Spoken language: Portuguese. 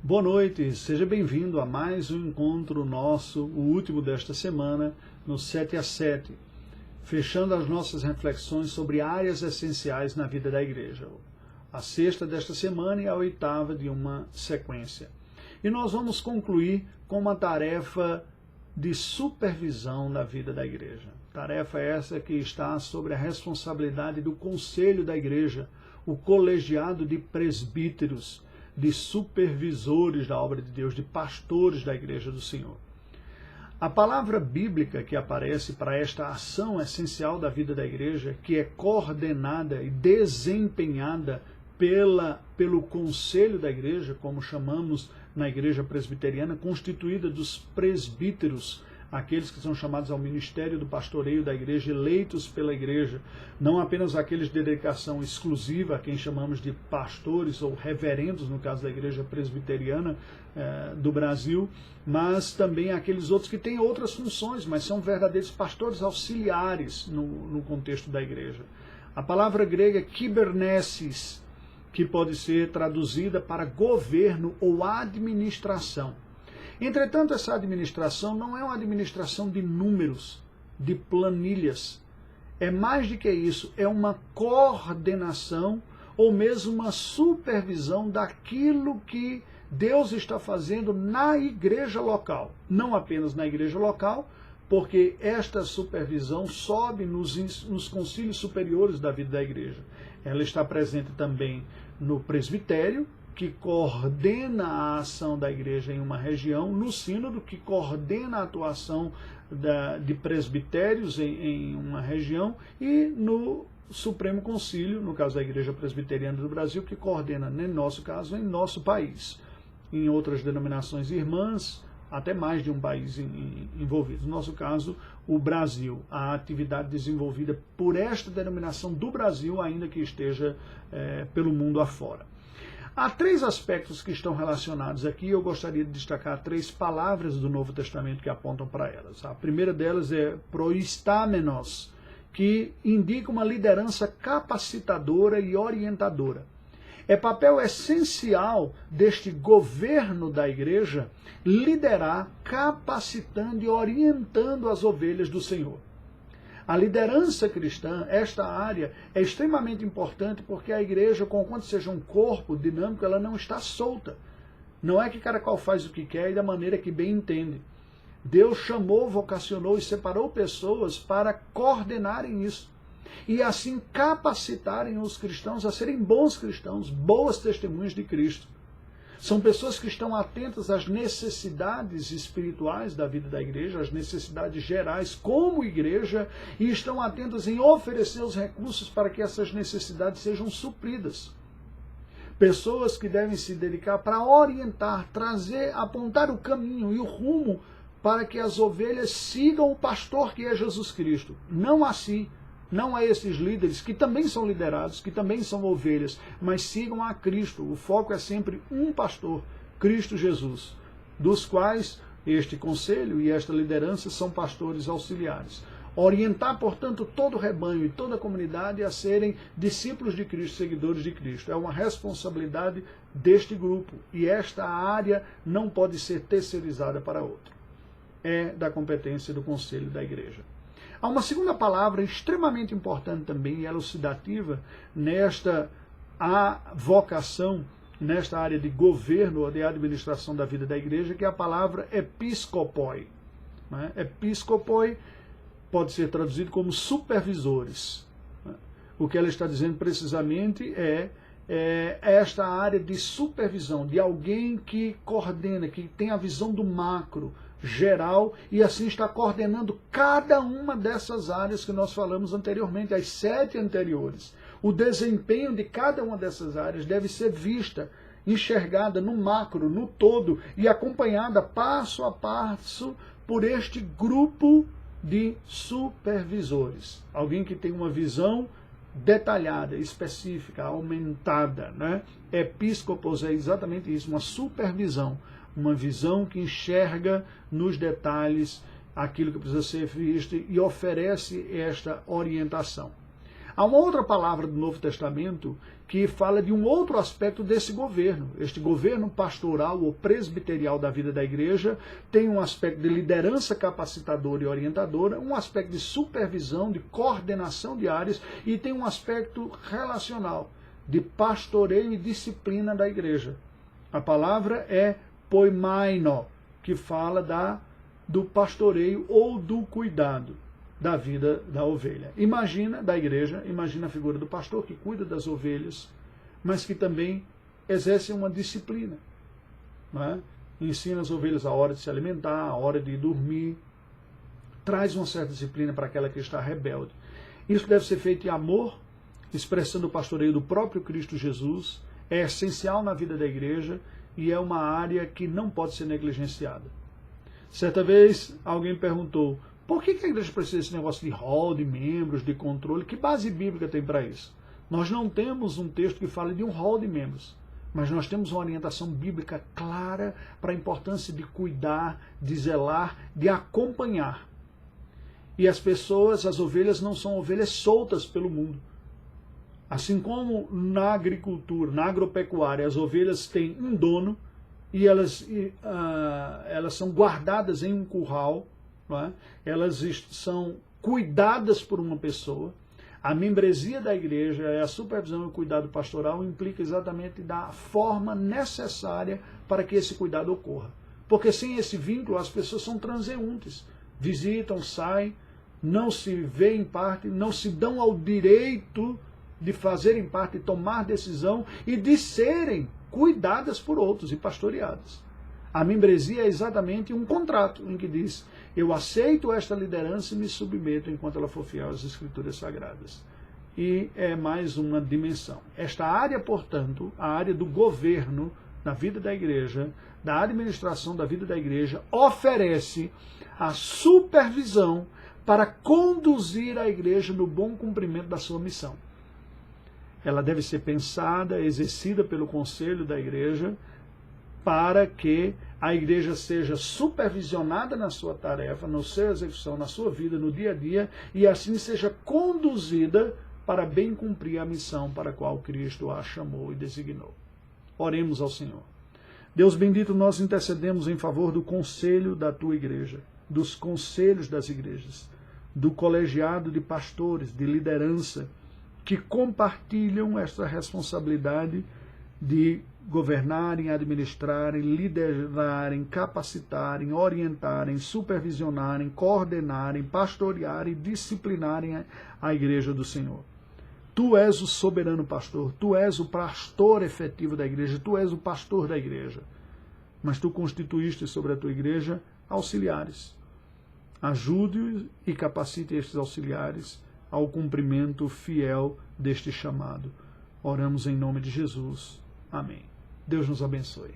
Boa noite, seja bem-vindo a mais um encontro nosso, o último desta semana, no 7 a 7, fechando as nossas reflexões sobre áreas essenciais na vida da igreja. A sexta desta semana e a oitava de uma sequência. E nós vamos concluir com uma tarefa de supervisão da vida da igreja. Tarefa essa que está sobre a responsabilidade do conselho da igreja, o colegiado de presbíteros, de supervisores da obra de Deus, de pastores da igreja do Senhor. A palavra bíblica que aparece para esta ação essencial da vida da igreja, que é coordenada e desempenhada pelo conselho da igreja, como chamamos na igreja presbiteriana, constituída dos presbíteros, aqueles que são chamados ao ministério do pastoreio da igreja, eleitos pela igreja, não apenas aqueles de dedicação exclusiva, a quem chamamos de pastores ou reverendos, no caso da igreja presbiteriana do Brasil, mas também aqueles outros que têm outras funções, mas são verdadeiros pastores auxiliares no contexto da igreja. A palavra grega kibernesis, que pode ser traduzida para governo ou administração. Entretanto, essa administração não é uma administração de números, de planilhas. É mais do que isso, é uma coordenação ou mesmo uma supervisão daquilo que Deus está fazendo na igreja local. Não apenas na igreja local, porque esta supervisão sobe nos concílios superiores da vida da igreja. Ela está presente também no presbitério, que coordena a ação da igreja em uma região, no sínodo, que coordena a atuação de presbitérios em uma região, e no Supremo Concílio, no caso da Igreja Presbiteriana do Brasil, que coordena, no nosso caso, em nosso país. Em outras denominações irmãs, até mais de um país envolvido. No nosso caso, o Brasil, a atividade desenvolvida por esta denominação do Brasil, ainda que esteja pelo mundo afora. Há três aspectos que estão relacionados aqui, eu gostaria de destacar três palavras do Novo Testamento que apontam para elas. A primeira delas é proistamenos, que indica uma liderança capacitadora e orientadora. É papel essencial deste governo da igreja liderar, capacitando e orientando as ovelhas do Senhor. A liderança cristã, esta área, é extremamente importante porque a igreja, conquanto seja um corpo dinâmico, ela não está solta. Não é que cada qual faz o que quer e da maneira que bem entende. Deus chamou, vocacionou e separou pessoas para coordenarem isso. E assim capacitarem os cristãos a serem bons cristãos, boas testemunhas de Cristo. São pessoas que estão atentas às necessidades espirituais da vida da igreja, às necessidades gerais como igreja, e estão atentas em oferecer os recursos para que essas necessidades sejam supridas. Pessoas que devem se dedicar para orientar, trazer, apontar o caminho e o rumo para que as ovelhas sigam o pastor que é Jesus Cristo, não a si. Não a esses líderes, que também são liderados, que também são ovelhas, mas sigam a Cristo. O foco é sempre um pastor, Cristo Jesus, dos quais este conselho e esta liderança são pastores auxiliares. Orientar, portanto, todo o rebanho e toda a comunidade a serem discípulos de Cristo, seguidores de Cristo. É uma responsabilidade deste grupo e esta área não pode ser terceirizada para outro. É da competência do conselho da igreja. Há uma segunda palavra extremamente importante também e elucidativa nesta vocação, nesta área de governo ou de administração da vida da igreja, que é a palavra episcopoi. Episcopoi pode ser traduzido como supervisores. O que ela está dizendo precisamente é esta área de supervisão, de alguém que coordena, que tem a visão do macro, geral, e assim está coordenando cada uma dessas áreas que nós falamos anteriormente, as 7 anteriores. O desempenho de cada uma dessas áreas deve ser vista, enxergada no macro, no todo, e acompanhada passo a passo por este grupo de supervisores. Alguém que tem uma visão detalhada, específica, aumentada, né? Episcopos é exatamente isso, uma supervisão. Uma visão que enxerga nos detalhes aquilo que precisa ser visto e oferece esta orientação. Há uma outra palavra do Novo Testamento que fala de um outro aspecto desse governo. Este governo pastoral ou presbiterial da vida da igreja tem um aspecto de liderança capacitadora e orientadora, um aspecto de supervisão, de coordenação de áreas e tem um aspecto relacional, de pastoreio e disciplina da igreja. A palavra é poimaino, que fala do pastoreio ou do cuidado da vida da ovelha. Imagina, da igreja, imagina a figura do pastor que cuida das ovelhas, mas que também exerce uma disciplina. Não é? Ensina as ovelhas a hora de se alimentar, a hora de dormir, traz uma certa disciplina para aquela que está rebelde. Isso deve ser feito em amor, expressando o pastoreio do próprio Cristo Jesus, é essencial na vida da igreja e é uma área que não pode ser negligenciada. Certa vez alguém perguntou, por que a igreja precisa desse negócio de hall, de membros, de controle? Que base bíblica tem para isso? Nós não temos um texto que fale de um hall de membros, mas nós temos uma orientação bíblica clara para a importância de cuidar, de zelar, de acompanhar. E as pessoas, as ovelhas, não são ovelhas soltas pelo mundo. Assim como na agricultura, na agropecuária, as ovelhas têm um dono e elas são guardadas em um curral, não é? Elas são cuidadas por uma pessoa. A membresia da igreja, a supervisão e o cuidado pastoral implica exatamente da forma necessária para que esse cuidado ocorra. Porque sem esse vínculo as pessoas são transeuntes, visitam, saem, não se veem parte, não se dão ao direito de fazerem parte, tomar decisão e de serem cuidadas por outros e pastoreadas. A membresia é exatamente um contrato em que diz, eu aceito esta liderança e me submeto enquanto ela for fiel às Escrituras Sagradas. E é mais uma dimensão. Esta área, portanto, a área do governo na vida da igreja, da administração da vida da igreja, oferece a supervisão para conduzir a igreja no bom cumprimento da sua missão. Ela deve ser pensada, exercida pelo conselho da igreja, para que a igreja seja supervisionada na sua tarefa, na sua execução, na sua vida, no dia a dia, e assim seja conduzida para bem cumprir a missão para a qual Cristo a chamou e designou. Oremos ao Senhor. Deus bendito, nós intercedemos em favor do conselho da tua igreja, dos conselhos das igrejas, do colegiado de pastores, de liderança, que compartilham esta responsabilidade de governarem, administrarem, liderarem, capacitarem, orientarem, supervisionarem, coordenarem, pastorearem, disciplinarem a igreja do Senhor. Tu és o soberano pastor, tu és o pastor efetivo da igreja, tu és o pastor da igreja. Mas tu constituíste sobre a tua igreja auxiliares. Ajude e capacite estes auxiliares ao cumprimento fiel deste chamado. Oramos em nome de Jesus. Amém. Deus nos abençoe.